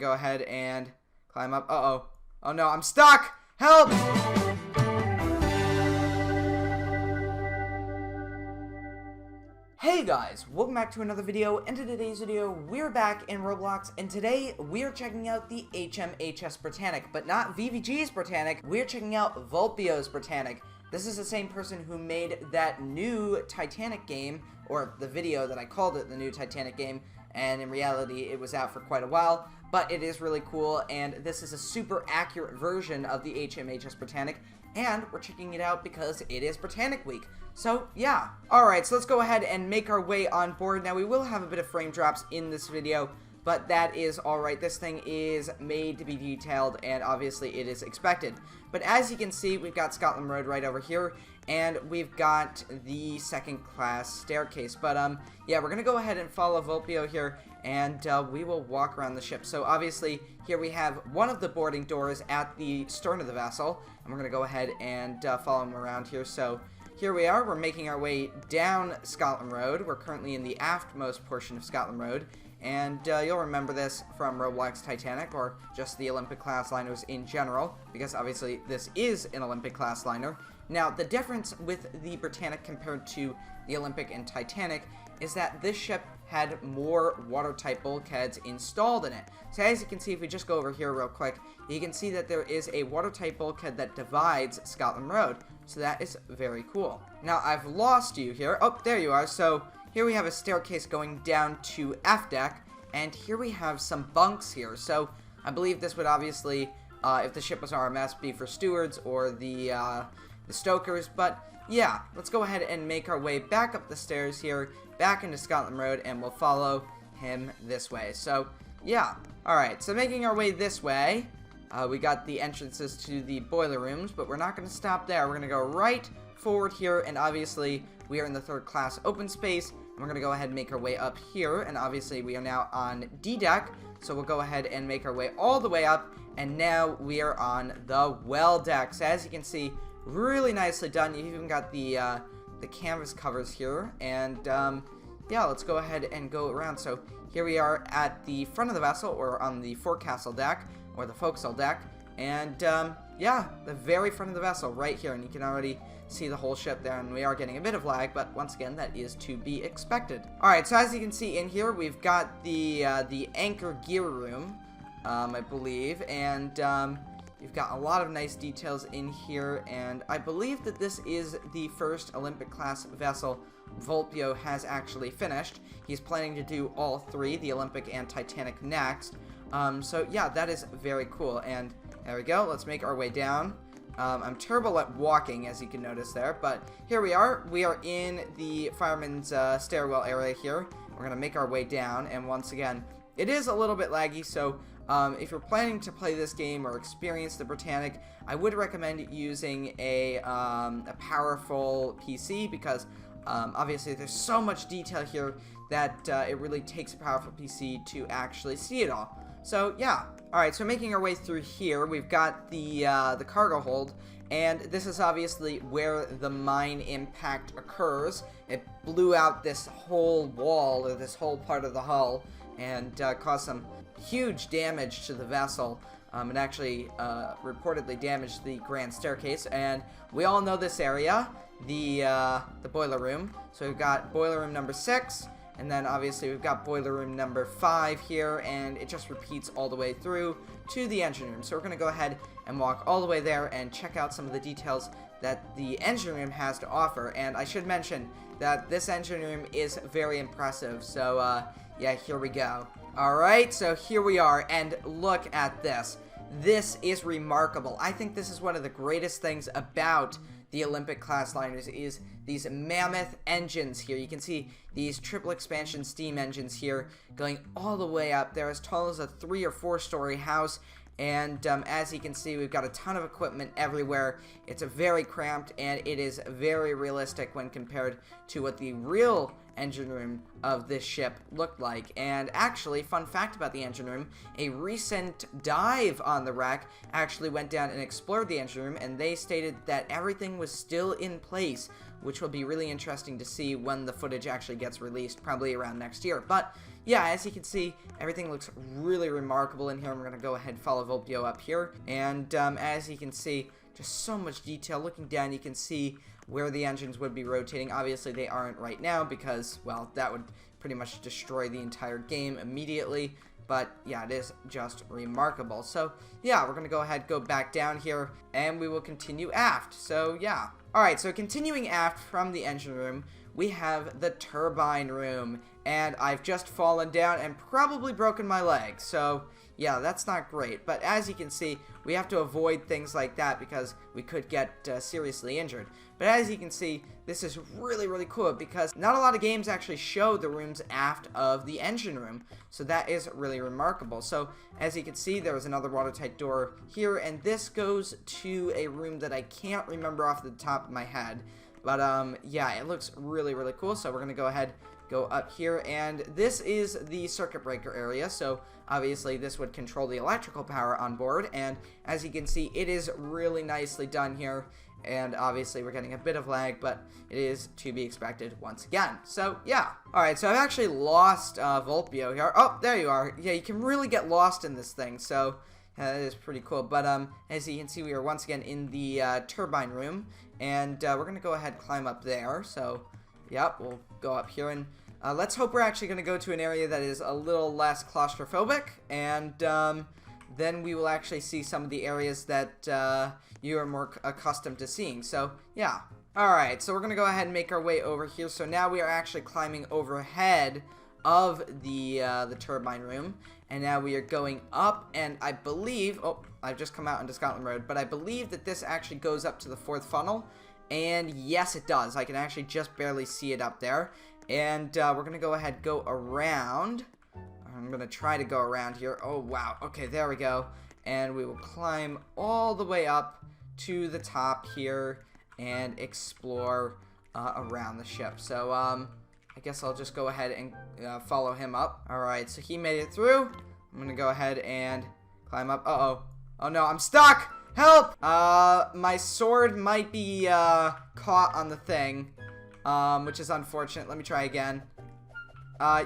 go ahead and climb up. Uh-oh. Oh no, I'm stuck! Help! Hey guys, welcome back to another video. In today's video, we're back in Roblox, and today we're checking out the HMHS Britannic, but not VVG's Britannic. We're checking out Vulpeo's Britannic. This is the same person who made that new Titanic game, or the video that I called it the new Titanic game, and in reality it was out for quite a while, but it is really cool, and this is a super accurate version of the HMHS Britannic, and we're checking it out because it is Britannic Week. So, yeah. Alright, so let's go ahead and make our way on board. Now, we will have a bit of frame drops in this video, but that is alright. This thing is made to be detailed, and obviously it is expected. But as you can see, we've got Scotland Road right over here, and we've got the second class staircase. But, yeah, we're gonna go ahead and follow Vulpeo here, and we will walk around the ship. So, obviously, here we have one of the boarding doors at the stern of the vessel, and we're gonna go ahead and follow him around here. So, here we are, we're making our way down Scotland Road. We're currently in the aftmost portion of Scotland Road, and you'll remember this from Roblox Titanic, or just the Olympic class liners in general, because obviously this is an Olympic class liner. Now, the difference with the Britannic compared to the Olympic and Titanic is that this ship had more watertight bulkheads installed in it. So as you can see, if we just go over here real quick, you can see that there is a watertight bulkhead that divides Scotland Road. So that is very cool. Now, I've lost you here. Oh, there you are. So here we have a staircase going down to Edeck, and here we have some bunks here. So I believe this would obviously, if the ship was RMS, be for stewards or the stokers. But yeah, let's go ahead and make our way back up the stairs here, back into Scotland Road, and we'll follow him this way. So yeah, alright, so making our way this way, we got the entrances to the boiler rooms, but we're not going to stop there. We're going to go right forward here, and obviously we are in the third class open space, and we're going to go ahead and make our way up here, and obviously we are now on Ddeck, so we'll go ahead and make our way all the way up, and now we are on the well deck. So as you can see, really nicely done. You've even got the canvas covers here, and yeah, let's go ahead and go around. So here we are at the front of the vessel, or on the forecastle deck, or the forecastle deck, and yeah, the very front of the vessel right here, and you can already see the whole ship there, and we are getting a bit of lag, but once again, that is to be expected. Alright, so as you can see in here, we've got the anchor gear room, I believe, and you've got a lot of nice details in here, and I believe that this is the first Olympic class vessel Vulpeo has actually finished. He's planning to do all three, the Olympic and Titanic, next. So yeah, that is very cool, and there we go. Let's make our way down. I'm terrible at walking, as you can notice there, but here we are. We are in the fireman's stairwell area here. We're gonna make our way down, and once again, it is a little bit laggy, so if you're planning to play this game or experience the Britannic, I would recommend using a powerful PC, because obviously there's so much detail here that it really takes a powerful PC to actually see it all. So yeah, alright, so making our way through here, we've got the cargo hold, and this is obviously where the mine impact occurs. It blew out this whole wall, or this whole part of the hull, and caused some huge damage to the vessel. It actually reportedly damaged the grand staircase, and we all know this area, the boiler room. So we've got boiler room number 6, and then obviously we've got boiler room number 5 here, and it just repeats all the way through to the engine room. So we're going to go ahead and walk all the way there and check out some of the details that the engine room has to offer. And I should mention that this engine room is very impressive. So yeah, here we go. Alright, so here we are, and look at this. This is remarkable. I think this is one of the greatest things about the Olympic class liners is these mammoth engines here. You can see these triple expansion steam engines here going all the way up. They're as tall as a 3 or 4 story house, and as you can see, we've got a ton of equipment everywhere. It's a very cramped, and it is very realistic when compared to what the real engine room of this ship looked like. And actually, fun fact about the engine room, a recent dive on the wreck actually went down and explored the engine room, and they stated that everything was still in place, which will be really interesting to see when the footage actually gets released, probably around next year. But yeah, as you can see, everything looks really remarkable in here. I'm going to go ahead and follow Vulpeo up here. And as you can see, just so much detail. Looking down, you can see where the engines would be rotating. Obviously, they aren't right now because, well, that would pretty much destroy the entire game immediately. But, yeah, it is just remarkable. So, yeah, we're going to go ahead, go back down here, and we will continue aft. So, yeah. Alright, so continuing aft from the engine room, we have the turbine room. And I've just fallen down and probably broken my leg. So, yeah, that's not great. But as you can see, we have to avoid things like that because we could get seriously injured. But as you can see, this is really, really cool because not a lot of games actually show the rooms aft of the engine room. So that is really remarkable. So as you can see, there was another watertight door here, and this goes to a room that I can't remember off the top of my head. But yeah, it looks really, really cool. So we're going to go ahead, go up here, and this is the circuit breaker area. So obviously this would control the electrical power on board, and as you can see, it is really nicely done here. And obviously we're getting a bit of lag, but it is to be expected once again. So yeah. Alright, so I've actually lost Vulpeo here. Oh, there you are. Yeah, you can really get lost in this thing, so that is pretty cool. But as you can see, we are once again in the turbine room, and we're going to go ahead and climb up there. So yep, we'll go up here, and let's hope we're actually going to go to an area that is a little less claustrophobic, and then we will actually see some of the areas that you are more accustomed to seeing. So, yeah. Alright, so we're going to go ahead and make our way over here. So now we are actually climbing overhead of the turbine room. And now we are going up, and I believe... Oh, I've just come out into Scotland Road. But I believe that this actually goes up to the 4th funnel. And yes, it does. I can actually just barely see it up there. And we're going to go ahead and go around. I'm going to try to go around here. Oh, wow. Okay, there we go. And we will climb all the way up to the top here and explore around the ship. So, I guess I'll just go ahead and follow him up. Alright, so he made it through. I'm going to go ahead and climb up. Uh-oh. Oh, no, I'm stuck! Help! My sword might be caught on the thing, which is unfortunate. Let me try again.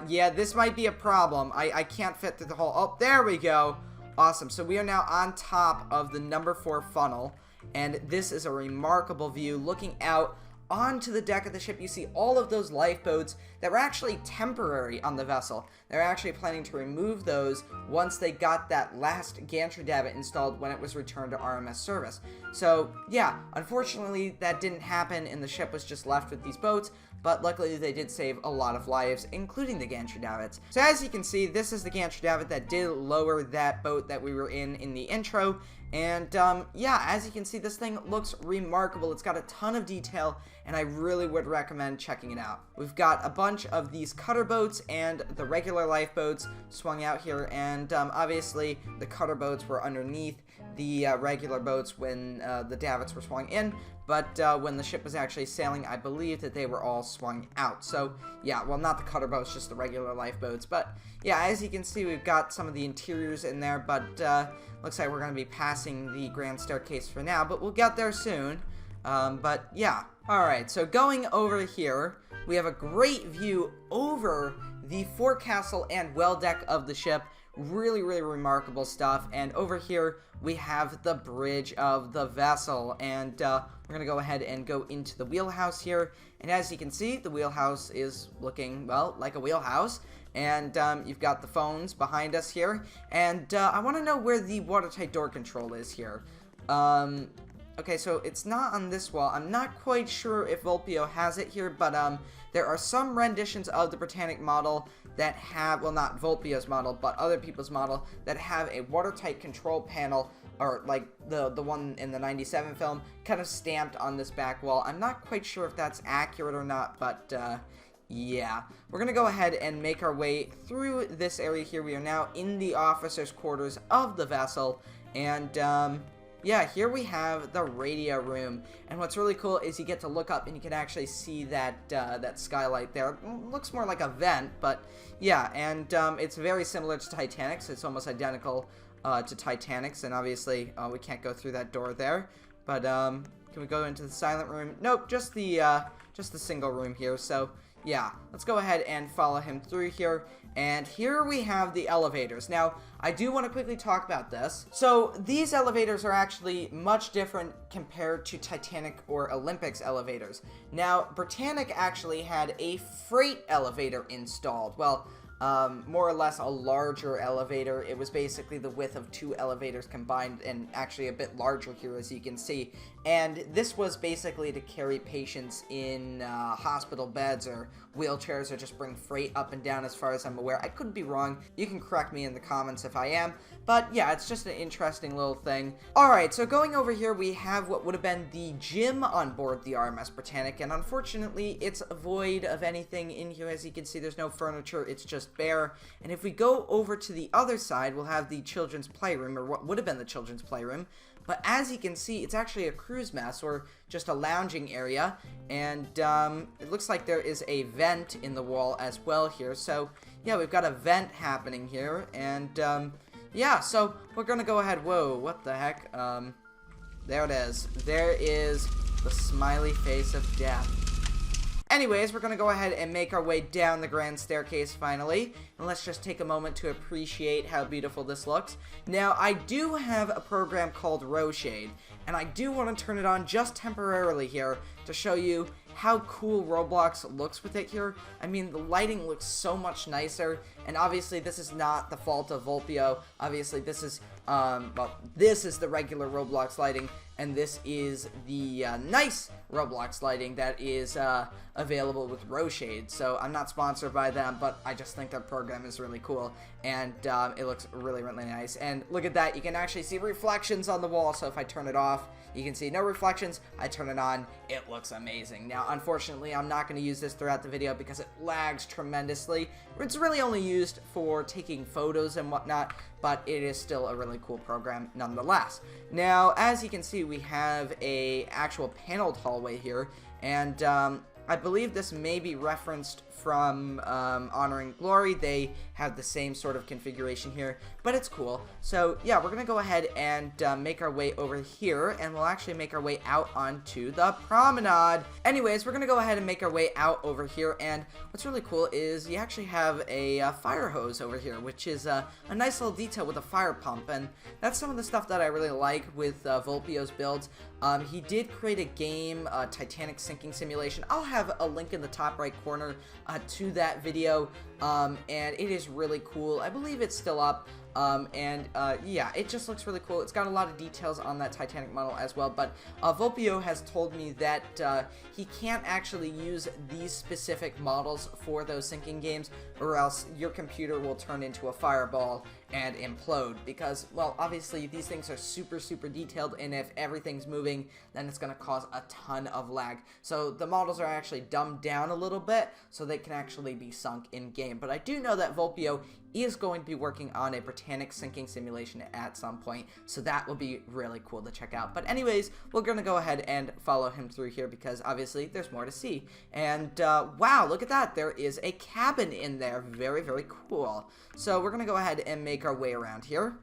Yeah, this might be a problem. I can't fit through the hole. Oh, there we go. Awesome. So we are now on top of the number 4 funnel, and this is a remarkable view. Looking out onto the deck of the ship, you see all of those lifeboats that were actually temporary on the vessel. They're actually planning to remove those once they got that last gantry davit installed when it was returned to RMS service. So, yeah, unfortunately that didn't happen and the ship was just left with these boats, but luckily they did save a lot of lives, including the gantry davits. So as you can see, this is the gantry davit that did lower that boat that we were in the intro. And yeah, as you can see, this thing looks remarkable. It's got a ton of detail, and I really would recommend checking it out. We've got a bunch of these cutter boats and the regular lifeboats swung out here, and obviously the cutter boats were underneath the regular boats when the davits were swung in, but when the ship was actually sailing, I believe that they were all swung out. So yeah, well, not the cutter boats, just the regular lifeboats. But yeah, as you can see, we've got some of the interiors in there, but looks like we're going to be passing the grand staircase for now, but we'll get there soon. But yeah. Alright, so going over here, we have a great view over the forecastle and well deck of the ship. Really, really remarkable stuff. And over here, we have the bridge of the vessel. And we're going to go ahead and go into the wheelhouse here. And as you can see, the wheelhouse is looking, well, like a wheelhouse. And you've got the phones behind us here. And I want to know where the watertight door control is here. Okay, so it's not on this wall. I'm not quite sure if Vulpeo has it here, but there are some renditions of the Britannic model that have, well, not Vulpeo's model, but other people's model, that have a watertight control panel, or like the one in the 97 film, kind of stamped on this back wall. I'm not quite sure if that's accurate or not, but yeah. We're going to go ahead and make our way through this area here. We are now in the officers' quarters of the vessel, and yeah, here we have the radio room, and what's really cool is you get to look up and you can actually see that that skylight there. It looks more like a vent, but yeah, and it's very similar to Titanic's. It's almost identical to Titanic's, and obviously we can't go through that door there. But can we go into the silent room? Nope, just the single room here. So yeah, let's go ahead and follow him through here. And here we have the elevators. Now, I do want to quickly talk about this. So, these elevators are actually much different compared to Titanic or Olympics elevators. Now, Britannic actually had a freight elevator installed. Well, more or less a larger elevator. It was basically the width of 2 elevators combined, and actually a bit larger here, as you can see. And this was basically to carry patients in hospital beds or wheelchairs, or just bring freight up and down, as far as I'm aware. I could be wrong. You can correct me in the comments if I am. But yeah, it's just an interesting little thing. Alright, so going over here, we have what would have been the gym on board the RMS Britannic, and unfortunately, it's void of anything in here. As you can see, there's no furniture, it's just bare. And if we go over to the other side, we'll have the children's playroom, or what would have been the children's playroom. But as you can see, it's actually a cruise mess, or just a lounging area. And it looks like there is a vent in the wall as well here. So yeah, we've got a vent happening here. And yeah, so we're gonna go ahead. Whoa, what the heck? There it is. There is the smiley face of death. Anyways, we're going to go ahead and make our way down the grand staircase finally. And let's just take a moment to appreciate how beautiful this looks. Now, I do have a program called Shade, and I do want to turn it on just temporarily here to show you how cool Roblox looks with it here. I mean, the lighting looks so much nicer, and obviously this is not the fault of Vulpeo. Obviously this is, well, this is the regular Roblox lighting, and this is the nice Roblox lighting that is available with Shade. So I'm not sponsored by them, but I just think their program is really cool, and it looks really, really nice. And look at that, you can actually see reflections on the wall, so if I turn it off, you can see no reflections. I turn it on, it looks amazing. Now, unfortunately, I'm not going to use this throughout the video because it lags tremendously. It's really only used for taking photos and whatnot, but it is still a really cool program nonetheless. Now, as you can see, we have a actual paneled hallway here, and I believe this may be referenced from Honoring Glory. They have the same sort of configuration here, but it's cool. So yeah, we're gonna go ahead and make our way over here, and we'll actually make our way out onto the promenade. Anyways, we're gonna go ahead and make our way out over here, and what's really cool is you actually have a fire hose over here, which is a nice little detail with a fire pump, and that's some of the stuff that I really like with Vulpeo's builds. He did create a game, Titanic sinking simulation. I'll have a link in the top right corner to that video, and it is really cool. I believe it's still up, yeah, it just looks really cool. It's got a lot of details on that Titanic model as well, but Vulpeo has told me that he can't actually use these specific models for those sinking games, or else your computer will turn into a fireball and implode, because, well, obviously these things are super, super detailed, and if everything's moving, then it's going to cause a ton of lag. So the models are actually dumbed down a little bit so they can actually be sunk in game. But I do know that Vulpeo is going to be working on a Britannic sinking simulation at some point, so that will be really cool to check out. But anyways, we're going to go ahead and follow him through here, because obviously there's more to see. And wow, look at that, there is a cabin in there. Very, very cool. So we're going to go ahead and make our way around here.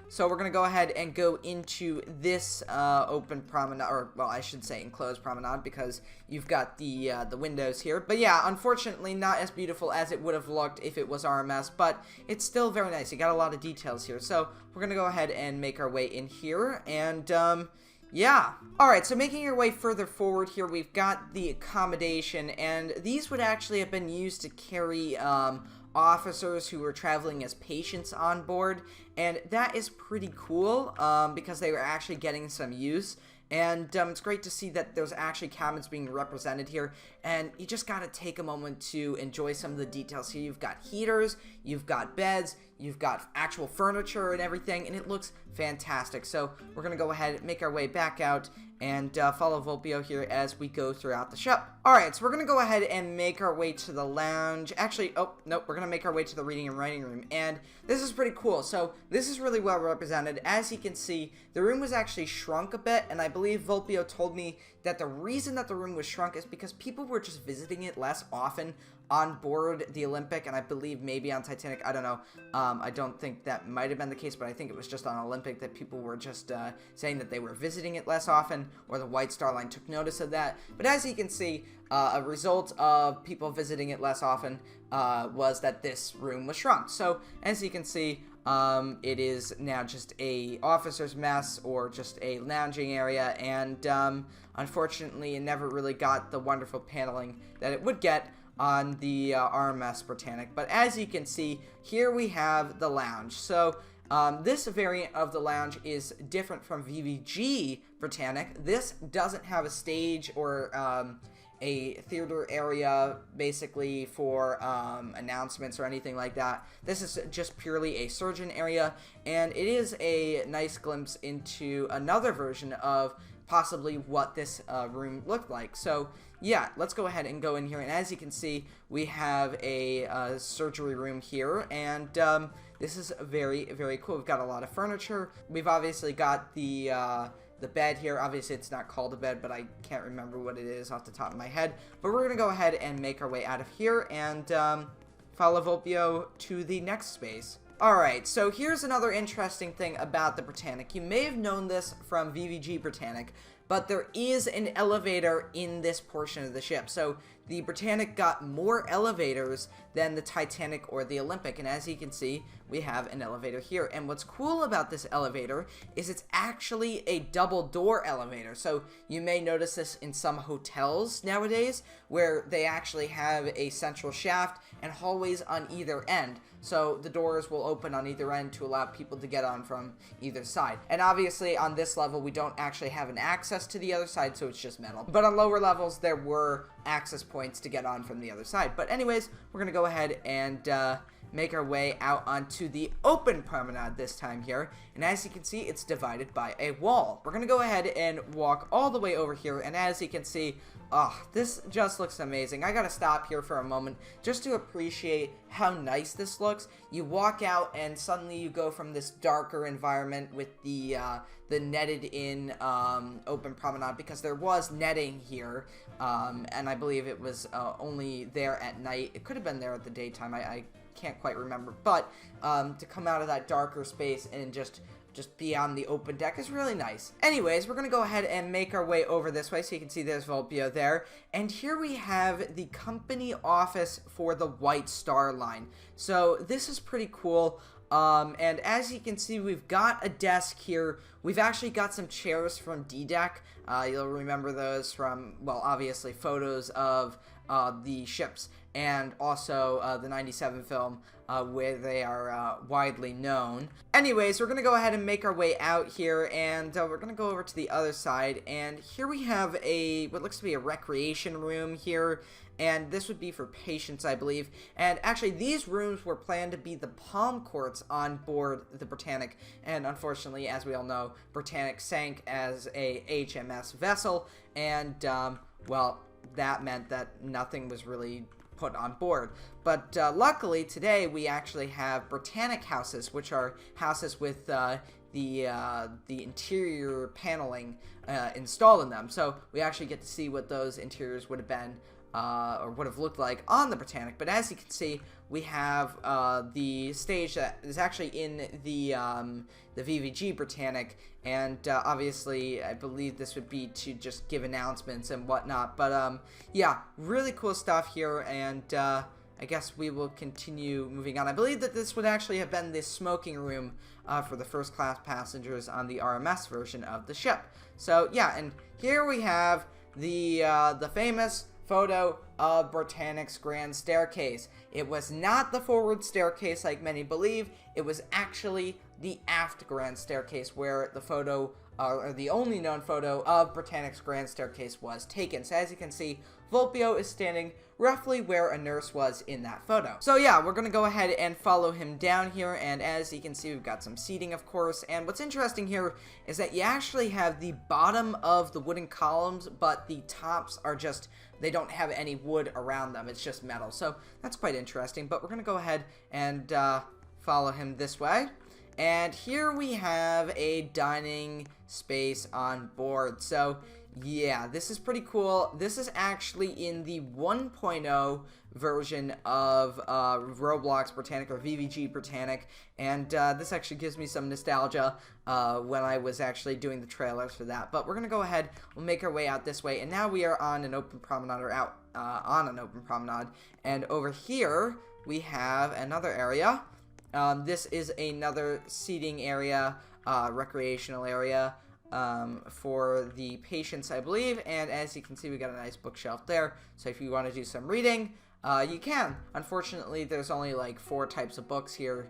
So we're going to go ahead and go into this open promenade, or, well, I should say enclosed promenade, because you've got the windows here. But yeah, unfortunately not as beautiful as it would have looked if it was RMS, but it's still very nice. You got a lot of details here. So we're going to go ahead and make our way in here, and yeah. Alright, so making your way further forward here, we've got the accommodation, and these would actually have been used to carry officers who were traveling as patients on board, and that is pretty cool, because they were actually getting some use. And it's great to see that there's actually cabins being represented here, and you just gotta take a moment to enjoy some of the details here. You've got heaters, you've got beds, you've got actual furniture and everything, and it looks fantastic. So we're gonna go ahead and make our way back out and follow Vulpeo here as we go throughout the show. Alright, so we're gonna go ahead and make our way to the lounge. Actually, oh, nope, we're gonna make our way to the reading and writing room, and this is pretty cool. So this is really well represented. As you can see, the room was actually shrunk a bit, and I believe Vulpeo told me that the reason that the room was shrunk is because people were just visiting it less often on board the Olympic, and I believe maybe on Titanic. I don't know. I don't think that might have been the case, but I think it was just on Olympic that people were just saying that they were visiting it less often. or the White Star Line took notice of that. But as you can see, a result of people visiting it less often was that this room was shrunk. So as you can see, it is now just a officer's mess or just a lounging area, and unfortunately it never really got the wonderful paneling that it would get on the RMS Britannic. But as you can see, here we have the lounge. So this variant of the lounge is different from VVG Britannic. This doesn't have a stage or a theater area basically for announcements or anything like that. This is just purely a surgeon area, and it is a nice glimpse into another version of possibly what this room looked like. So yeah, let's go ahead and go in here, and as you can see, we have a surgery room here, and this is very, very cool. We've got a lot of furniture. We've obviously got the bed here. Obviously, it's not called a bed, but I can't remember what it is off the top of my head. But we're going to go ahead and make our way out of here and follow Vulpeo to the next space. Alright, so here's another interesting thing about the Britannic. You may have known this from VVG Britannic, but there is an elevator in this portion of the ship. So the Britannic got more elevators than the Titanic or the Olympic, and as you can see, we have an elevator here. And what's cool about this elevator is it's actually a double door elevator. So you may notice this in some hotels nowadays, where they actually have a central shaft and hallways on either end. So the doors will open on either end to allow people to get on from either side. And obviously on this level, we don't actually have an access to the other side, so it's just metal. But on lower levels, there were access points to get on from the other side. But anyways, we're gonna go ahead and make our way out onto the open promenade this time here. And as you can see, it's divided by a wall. We're gonna go ahead and walk all the way over here, and as you can see, this just looks amazing. I gotta stop here for a moment just to appreciate how nice this looks. You walk out and suddenly you go from this darker environment with the netted in open promenade, because there was netting here, and I believe it was only there at night. It could have been there at the daytime. I can't quite remember, but to come out of that darker space and just be on the open deck is really nice. Anyways, we're gonna go ahead and make our way over this way, so you can see there's Vulpeo there, and here we have the company office for the White Star Line. So this is pretty cool. And as you can see, we've got a desk here. We've actually got some chairs from Ddeck. You'll remember those from, well, obviously photos of the ships, and also the 97 film, where they are widely known. Anyways, we're going to go ahead and make our way out here, and we're going to go over to the other side, and here we have what looks to be a recreation room here, and this would be for patients, I believe. And actually, these rooms were planned to be the palm courts on board the Britannic, and unfortunately, as we all know, Britannic sank as a HMS vessel, and, well, that meant that nothing was really put on board. But luckily today we actually have Britannic houses, which are houses with the interior paneling installed in them. So we actually get to see what those interiors would have been or would have looked like on the Britannic. But as you can see, we have the stage that is actually in the VVG Britannic, and obviously I believe this would be to just give announcements and whatnot. But yeah, really cool stuff here, and I guess we will continue moving on. I believe that this would actually have been the smoking room for the first class passengers on the RMS version of the ship. So yeah, and here we have the famous photo of Britannic's grand staircase. It was not the forward staircase like many believe. It was actually the aft grand staircase, where the photo, or the only known photo of Britannic's grand staircase was taken. So as you can see, Vulpeo is standing roughly where a nurse was in that photo. So yeah, we're gonna go ahead and follow him down here, and as you can see, we've got some seating, of course. And what's interesting here is that you actually have the bottom of the wooden columns, but the tops are just, they don't have any wood around them. It's just metal. So that's quite interesting. But we're gonna go ahead and follow him this way. And here we have a dining space on board. So yeah, this is pretty cool. This is actually in the 1.0 version of Roblox Britannic, or VVG Britannic, and this actually gives me some nostalgia when I was actually doing the trailers for that. But we're gonna go ahead, we'll make our way out this way, and now we are on an open promenade, or out on an open promenade, and over here we have another area. This is another seating area, recreational area, for the patients, I believe, and as you can see, we got a nice bookshelf there, so if you want to do some reading, you can. Unfortunately, there's only like 4 types of books here,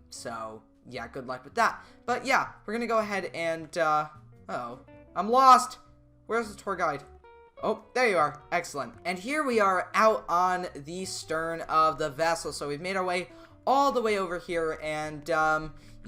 so yeah, good luck with that. But yeah, we're gonna go ahead and, uh-oh, I'm lost! Where's the tour guide? Oh, there you are. Excellent. And here we are out on the stern of the vessel, so we've made our way all the way over here, and,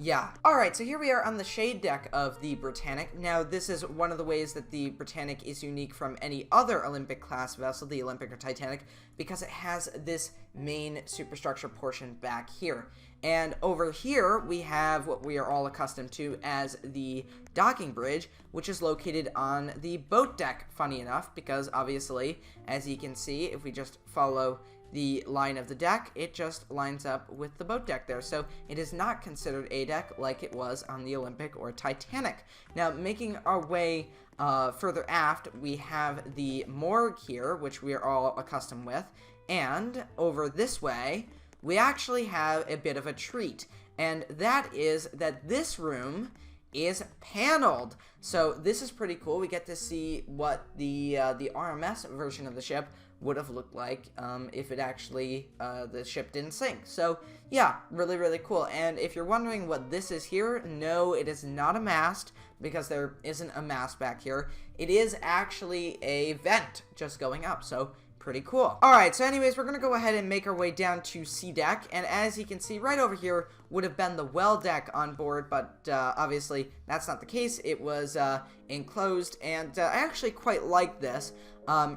yeah. Alright, so here we are on the shade deck of the Britannic. Now, this is one of the ways that the Britannic is unique from any other Olympic-class vessel, the Olympic or Titanic, because it has this main superstructure portion back here. And over here, we have what we are all accustomed to as the docking bridge, which is located on the boat deck, funny enough, because obviously, as you can see, if we just follow the line of the deck, it just lines up with the boat deck there. So it is not considered a deck like it was on the Olympic or Titanic. Now, making our way further aft, we have the morgue here, which we are all accustomed with. And over this way, we actually have a bit of a treat. And that is that this room is paneled. So this is pretty cool. We get to see what the RMS version of the ship would have looked like if it actually, the ship didn't sink. So, yeah, really, really cool. And if you're wondering what this is here, no, it is not a mast, because there isn't a mast back here. It is actually a vent just going up, so pretty cool. Alright, so anyways, we're gonna go ahead and make our way down to Edeck, and as you can see, right over here would have been the well deck on board, but obviously that's not the case. It was enclosed, and I actually quite like this.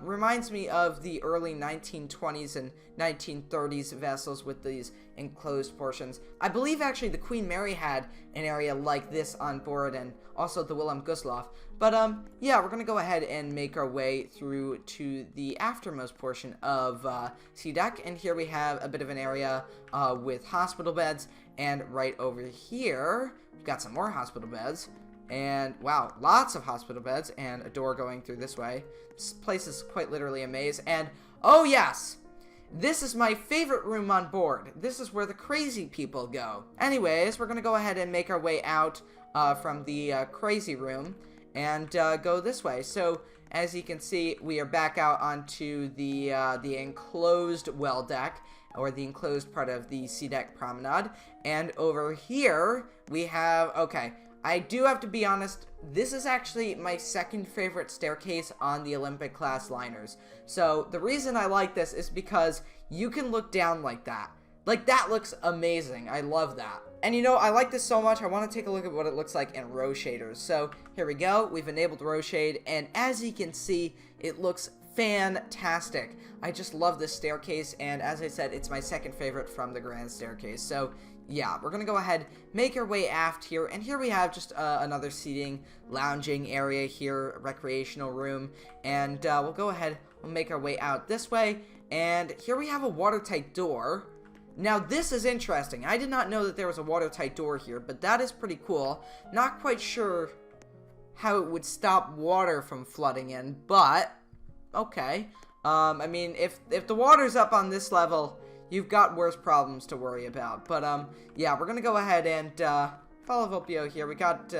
Reminds me of the early 1920s and 1930s vessels with these enclosed portions. I believe actually the Queen Mary had an area like this on board, and also the Willem Gustloff. But yeah, we're gonna go ahead and make our way through to the aftermost portion of Edeck, and here we have a bit of an area with hospital beds, and right over here we've got some more hospital beds. And wow, lots of hospital beds, and a door going through this way. This place is quite literally a maze. And oh yes, this is my favorite room on board. This is where the crazy people go. Anyways, we're gonna go ahead and make our way out from the crazy room and go this way. So as you can see, we are back out onto the enclosed well deck, or the enclosed part of the Edeck Promenade. And over here we have, okay, I do have to be honest, this is actually my second favorite staircase on the Olympic class liners. So the reason I like this is because you can look down like that. Like, that looks amazing. I love that. And you know, I like this so much, I want to take a look at what it looks like in row shaders. So here we go, we've enabled row shade, and as you can see, it looks fantastic. I just love this staircase, and as I said, it's my second favorite from the grand staircase. So yeah, we're gonna go ahead, make our way aft here, and here we have just another seating, lounging area here, recreational room, and we'll go ahead, we'll make our way out this way, and here we have a watertight door. Now this is interesting. I did not know that there was a watertight door here, but that is pretty cool. Not quite sure how it would stop water from flooding in, but okay. I mean, if the water's up on this level, you've got worse problems to worry about. But, yeah, we're gonna go ahead and, follow Vulpeo here. We got,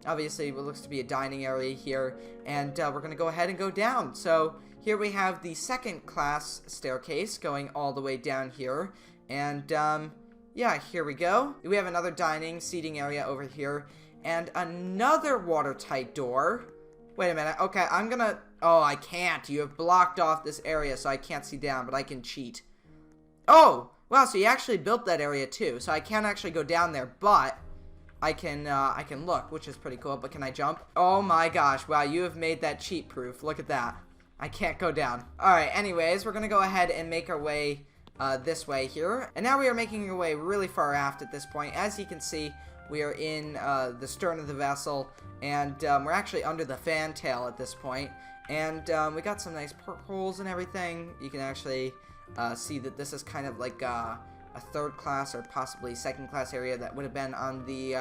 obviously, what looks to be a dining area here, and, we're gonna go ahead and go down. So, here we have the second class staircase going all the way down here, and, yeah, here we go. We have another dining, seating area over here, and another watertight door. Wait a minute, okay, I'm gonna, oh, I can't. You have blocked off this area, so I can't see down, but I can cheat. Oh, wow, so you actually built that area too, so I can't actually go down there, but I can look, which is pretty cool. But can I jump? Oh my gosh, wow, you have made that cheat proof. Look at that. I can't go down. Alright, anyways, we're gonna go ahead and make our way this way here. And now we are making our way really far aft at this point. As you can see, we are in the stern of the vessel, and we're actually under the fantail at this point. And we got some nice portholes and everything. You can actually see that this is kind of like a third class or possibly second class area that would have been on the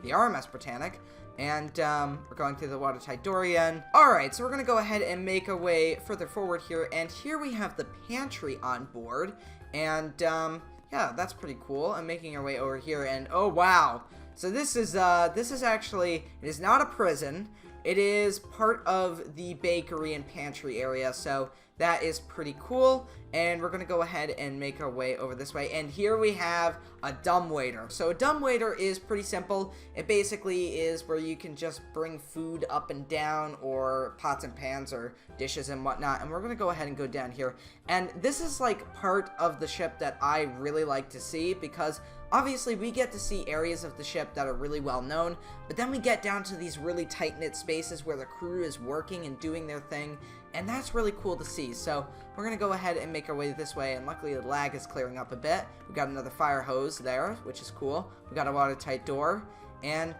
RMS Britannic. And we're going through the watertight door again. Alright, so we're going to go ahead and make our way further forward here. And here we have the pantry on board. And yeah, that's pretty cool. I'm making our way over here, and oh wow. So this is actually, it is not a prison. It is part of the bakery and pantry area, so that is pretty cool. And we're gonna go ahead and make our way over this way. And here we have a dumbwaiter. So a dumbwaiter is pretty simple. It basically is where you can just bring food up and down, or pots and pans or dishes and whatnot. And we're gonna go ahead and go down here. And this is like part of the ship that I really like to see, because obviously we get to see areas of the ship that are really well known, but then we get down to these really tight-knit spaces where the crew is working and doing their thing, and that's really cool to see. So we're gonna go ahead and make our way this way, and luckily the lag is clearing up a bit. We got another fire hose there, which is cool. We got a watertight door, and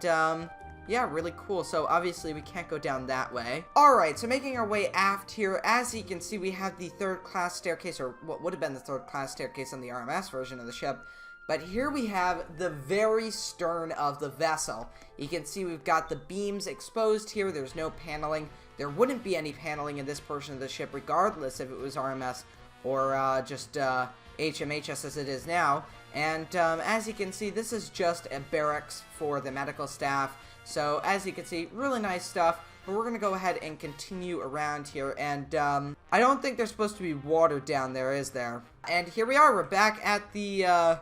yeah, really cool. So obviously we can't go down that way. Alright, so making our way aft here, as you can see, we have the third class staircase, or what would have been the third class staircase on the RMS version of the ship. But here we have the very stern of the vessel. You can see we've got the beams exposed here. There's no paneling. There wouldn't be any paneling in this portion of the ship, regardless if it was RMS or just HMHS as it is now. And as you can see, this is just a barracks for the medical staff. So as you can see, really nice stuff. But we're going to go ahead and continue around here. And I don't think there's supposed to be water down there, is there? And here we are. We're back at the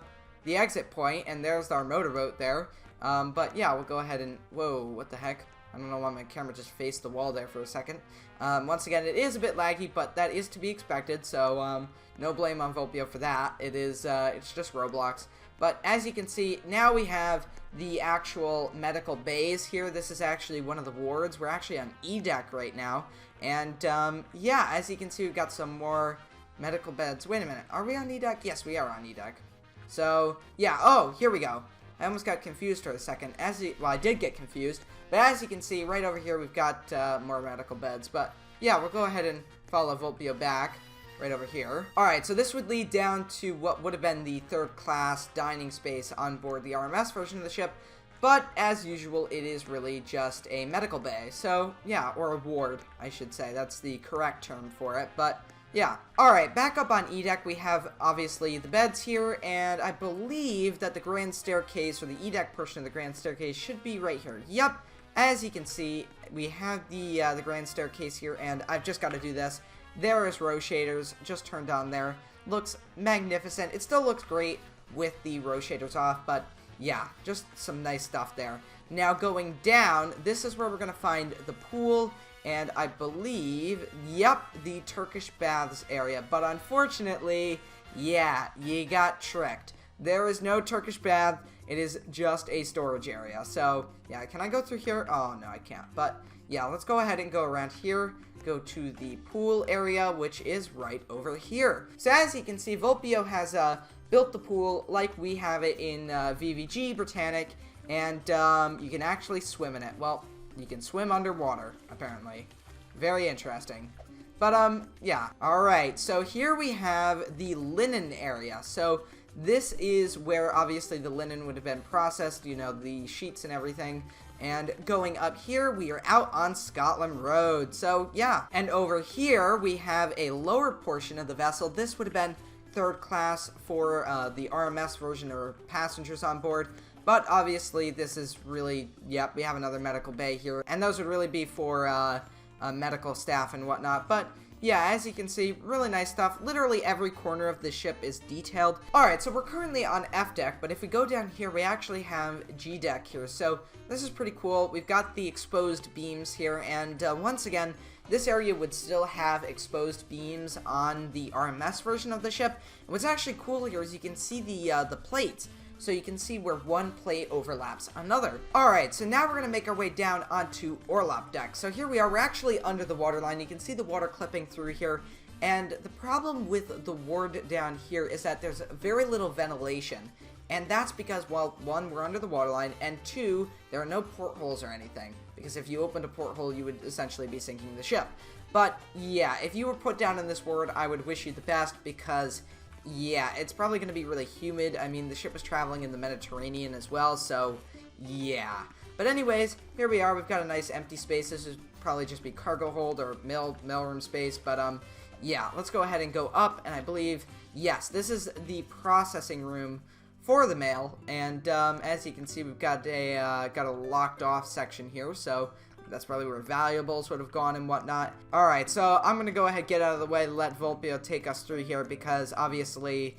exit point, and there's our motorboat there. But yeah, we'll go ahead and, whoa, what the heck? I don't know why my camera just faced the wall there for a second. Once again, it is a bit laggy, but that is to be expected, so no blame on Vulpeo for that. It is, it's just Roblox. But as you can see, now we have the actual medical bays here. This is actually one of the wards. We're actually on Edeck right now. And yeah, as you can see, we've got some more medical beds. Wait a minute, are we on Edeck? Yes, we are on Edeck. So, yeah, oh, here we go. I almost got confused for a second. Well, I did get confused. But as you can see, right over here, we've got more medical beds. But, yeah, we'll go ahead and follow Vulpeo back right over here. Alright, so this would lead down to what would have been the third class dining space on board the RMS version of the ship. But, as usual, it is really just a medical bay. So, yeah, or a ward, I should say. That's the correct term for it. But yeah. Alright, back up on Edeck, we have, obviously, the beds here, and I believe that the grand staircase, or the Edeck portion of the grand staircase, should be right here. Yep, as you can see, we have the grand staircase here, and I've just got to do this. There is row shaders, just turned on there. Looks magnificent. It still looks great with the row shaders off, but yeah, just some nice stuff there. Now, going down, this is where we're going to find the pool, and I believe, yep, the Turkish baths area. But unfortunately, yeah, you got tricked. There is no Turkish bath. It is just a storage area. So, yeah, can I go through here? Oh, no, I can't. But, yeah, let's go ahead and go around here. Go to the pool area, which is right over here. So, as you can see, Vulpeo has built the pool like we have it in VVG Britannic. And you can actually swim in it. Well, you can swim underwater, apparently. Very interesting. But, yeah. Alright, so here we have the linen area. So, this is where, obviously, the linen would have been processed, you know, the sheets and everything. And going up here, we are out on Scotland Road. So, yeah. And over here, we have a lower portion of the vessel. This would have been third class for the RMS version, or passengers on board. But obviously, this is really, yep, we have another medical bay here. And those would really be for medical staff and whatnot. But yeah, as you can see, really nice stuff. Literally every corner of the ship is detailed. Alright, so we're currently on F deck, but if we go down here, we actually have G deck here. So this is pretty cool. We've got the exposed beams here, and once again, this area would still have exposed beams on the RMS version of the ship. And what's actually cool here is you can see the plates. So you can see where one plate overlaps another. Alright, so now we're going to make our way down onto Orlap Deck. So here we are, we're actually under the waterline. You can see the water clipping through here. And the problem with the ward down here is that there's very little ventilation. And that's because, well, one, we're under the waterline, and two, there are no portholes or anything. Because if you opened a porthole, you would essentially be sinking the ship. But, yeah, if you were put down in this ward, I would wish you the best because, yeah, it's probably going to be really humid. I mean, the ship is traveling in the Mediterranean as well, so, yeah. But anyways, here we are. We've got a nice empty space. This would probably just be cargo hold or mailroom space, but, yeah, let's go ahead and go up, and I believe, yes, this is the processing room for the mail, and as you can see, we've got a locked off section here, so that's probably where valuables would have gone and whatnot. Alright, so I'm going to go ahead, get out of the way, let Vulpeo take us through here, because obviously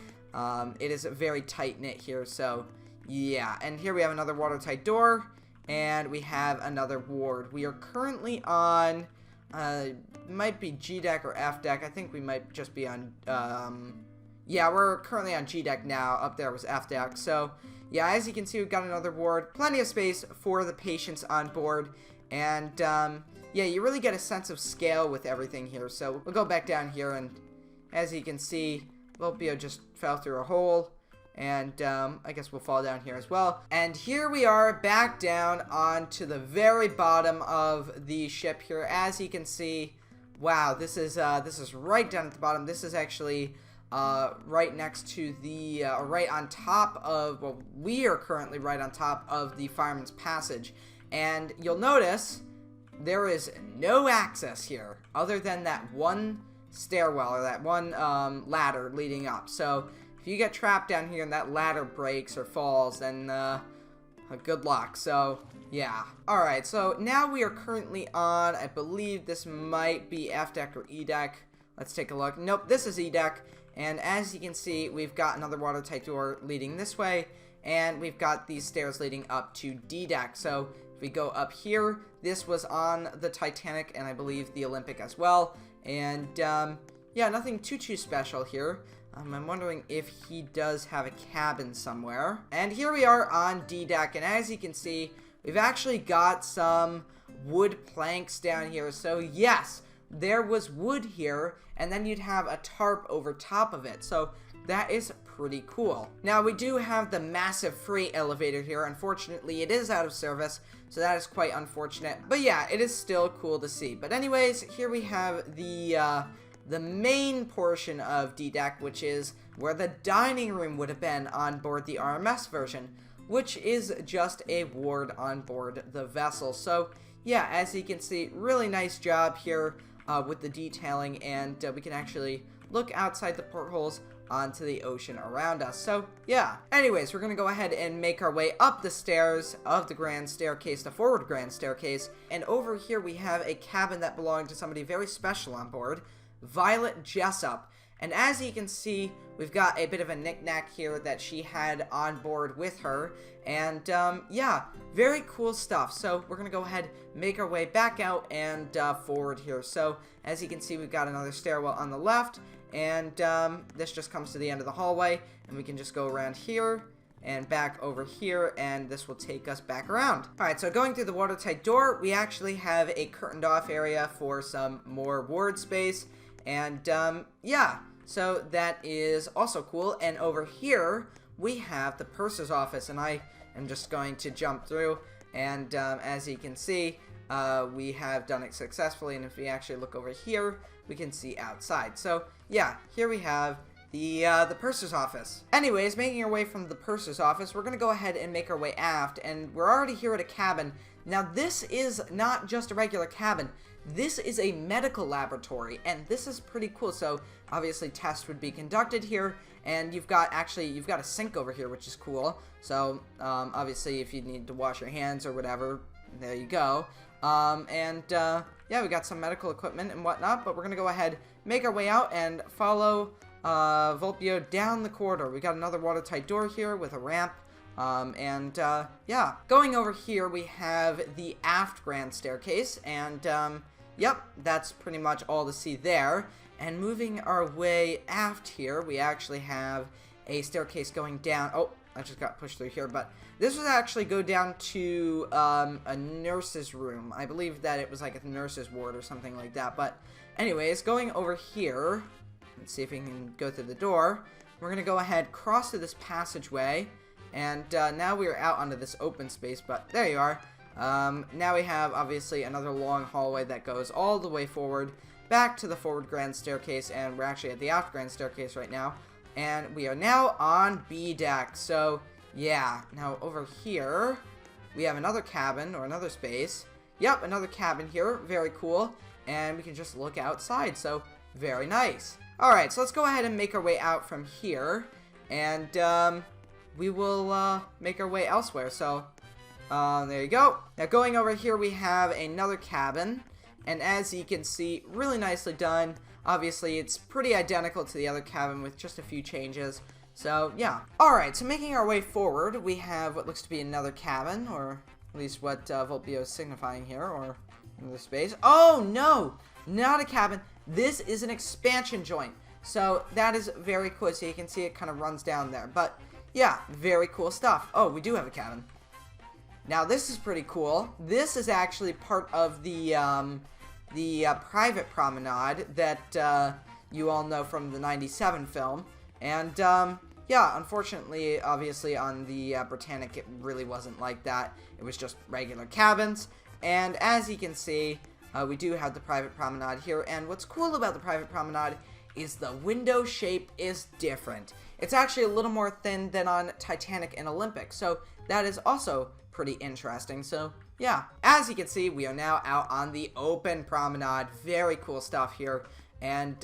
it is very tight-knit here, so yeah. And here we have another watertight door, and we have another ward. We are currently on, might be Gdeck or Fdeck. I think we might just be on, yeah, we're currently on Gdeck now. Up there was Fdeck. So, yeah, as you can see, we've got another ward. Plenty of space for the patients on board. And, yeah, you really get a sense of scale with everything here. So, we'll go back down here, and as you can see, Vulpeo just fell through a hole. And, I guess we'll fall down here as well. And here we are, back down onto the very bottom of the ship here. As you can see, wow, this is right down at the bottom. This is actually right next to the, right on top of, well, we are currently right on top of the Fireman's Passage. And you'll notice there is no access here other than that one stairwell or that one ladder leading up. So if you get trapped down here and that ladder breaks or falls, then good luck. So yeah. Alright, so now we are currently on, I believe this might be Fdeck or Edeck. Let's take a look. Nope, this is Edeck. And as you can see, we've got another watertight door leading this way, and we've got these stairs leading up to Ddeck. So if we go up here, this was on the Titanic and I believe the Olympic as well. And yeah, nothing too special here. I'm wondering if he does have a cabin somewhere. And here we are on Ddeck, and as you can see, we've actually got some wood planks down here. So yes, there was wood here, and then you'd have a tarp over top of it. So that is pretty cool. Now, we do have the massive freight elevator here. Unfortunately, it is out of service, so that is quite unfortunate. But yeah, it is still cool to see. But anyways, here we have the main portion of Ddeck, which is where the dining room would have been on board the RMS version, which is just a ward on board the vessel. So yeah, as you can see, really nice job here with the detailing, and we can actually look outside the portholes onto the ocean around us. So yeah, anyways, we're gonna go ahead and make our way up the stairs of the grand staircase, the forward grand staircase, and over here we have a cabin that belonged to somebody very special on board, Violet Jessup. And as you can see, we've got a bit of a knick-knack here that she had on board with her. And yeah, very cool stuff. So we're gonna go ahead, make our way back out and forward here. So as you can see, we've got another stairwell on the left, and this just comes to the end of the hallway, and we can just go around here and back over here, and this will take us back around. Alright, so going through the watertight door, we actually have a curtained off area for some more ward space. And yeah, so that is also cool. And over here we have the purser's office, and I am just going to jump through, and as you can see, we have done it successfully. And if we actually look over here, we can see outside. So yeah, here we have the purser's office. Anyways, making our way from the purser's office, we're gonna go ahead and make our way aft, and we're already here at a cabin. Now this is not just a regular cabin. This is a medical laboratory, and this is pretty cool. So obviously tests would be conducted here, and you've got a sink over here, which is cool. So obviously if you need to wash your hands or whatever, there you go. Yeah, we got some medical equipment and whatnot, but we're gonna go ahead, make our way out, and follow Vulpeo down the corridor. We got another watertight door here with a ramp. Yeah, going over here, we have the aft grand staircase, and yep, that's pretty much all to see there. And moving our way aft here, we actually have a staircase going down. Oh, I just got pushed through here, but this would actually go down to a nurse's room. I believe that it was like a nurse's ward or something like that. But anyways, going over here, let's see if we can go through the door. We're going to go ahead, cross through this passageway, and now we are out onto this open space, but there you are. Now we have, obviously, another long hallway that goes all the way forward, back to the forward grand staircase, and we're actually at the aft grand staircase right now. And we are now on Deck. So, yeah, now over here, we have another cabin, or another space. Yep, another cabin here, very cool. And we can just look outside, so very nice. Alright, so let's go ahead and make our way out from here, and we will make our way elsewhere. So, there you go. Now going over here, we have another cabin, and as you can see, really nicely done. Obviously, it's pretty identical to the other cabin with just a few changes. So, yeah. Alright, so making our way forward, we have what looks to be another cabin, or at least what Vulpeo is signifying here, or another space. Oh, no! Not a cabin. This is an expansion joint. So, that is very cool. So, you can see it kind of runs down there. But, yeah, very cool stuff. Oh, we do have a cabin. Now, this is pretty cool. This is actually part of the private promenade that you all know from the '97 film. And, yeah, unfortunately, obviously, on the Britannic, it really wasn't like that. It was just regular cabins. And as you can see, we do have the private promenade here. And what's cool about the private promenade is the window shape is different. It's actually a little more thin than on Titanic and Olympic. So that is also pretty interesting. So yeah, as you can see, we are now out on the open promenade. Very cool stuff here. And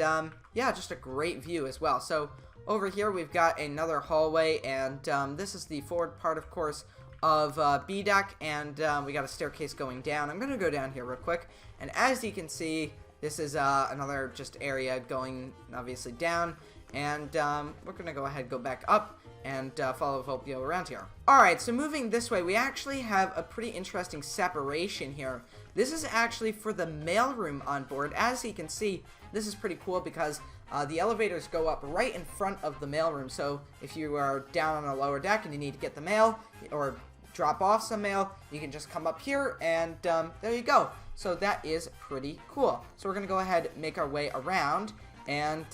yeah, just a great view as well. So over here, we've got another hallway, and this is the forward part, of course, of Deck, and we got a staircase going down. I'm going to go down here real quick, and as you can see, this is another just area going, obviously, down, and we're going to go ahead and go back up and follow Vulpeo around here. Alright, so moving this way, we actually have a pretty interesting separation here. This is actually for the mailroom on board. As you can see, this is pretty cool because the elevators go up right in front of the mailroom. So if you are down on a lower deck and you need to get the mail or drop off some mail, you can just come up here and there you go. So that is pretty cool. So we're going to go ahead and make our way around and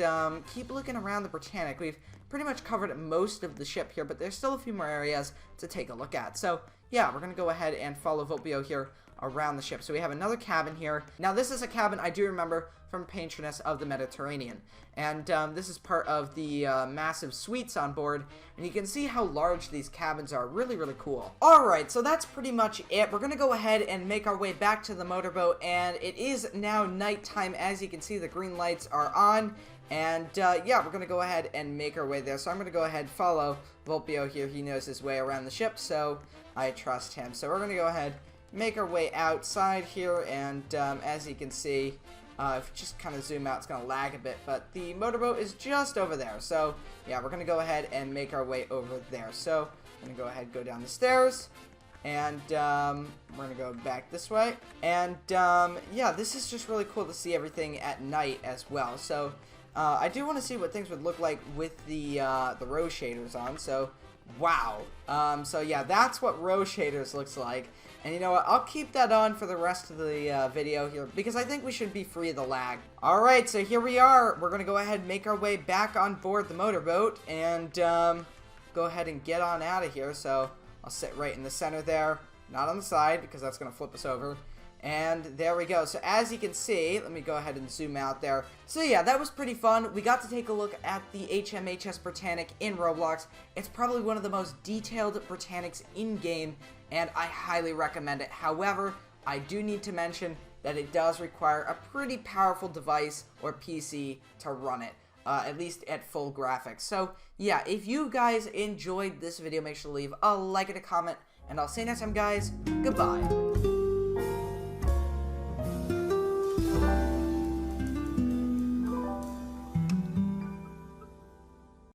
keep looking around the Britannic. We've pretty much covered most of the ship here, but there's still a few more areas to take a look at. So yeah, we're going to go ahead and follow Vulpeo here around the ship. So we have another cabin here. Now this is a cabin I do remember from Patroness of the Mediterranean, and this is part of the massive suites on board, and you can see how large these cabins are. Really cool. Alright, so that's pretty much it. We're gonna go ahead and make our way back to the motorboat, and it is now nighttime. As you can see, the green lights are on, and yeah, we're gonna go ahead and make our way there. So I'm gonna go ahead and follow Vulpeo here. He knows his way around the ship, so I trust him. So we're gonna go ahead, make our way outside here, and as you can see, if you just kind of zoom out, it's going to lag a bit, but the motorboat is just over there. So yeah, we're going to go ahead and make our way over there. So I'm going to go ahead and go down the stairs, and we're going to go back this way. And yeah, this is just really cool to see everything at night as well. So I do want to see what things would look like with the row shaders on. So wow. So yeah, that's what row shaders looks like. And you know what, I'll keep that on for the rest of the video here, because I think we should be free of the lag. Alright, so here we are. We're going to go ahead and make our way back on board the motorboat, and go ahead and get on out of here. So I'll sit right in the center there, not on the side, because that's going to flip us over. And there we go. So as you can see, let me go ahead and zoom out there. So yeah, that was pretty fun. We got to take a look at the HMHS Britannic in Roblox. It's probably one of the most detailed Britannics in-game, and I highly recommend it. However, I do need to mention that it does require a pretty powerful device or PC to run it, at least at full graphics. So yeah, if you guys enjoyed this video, make sure to leave a like and a comment, and I'll see you next time, guys. Goodbye.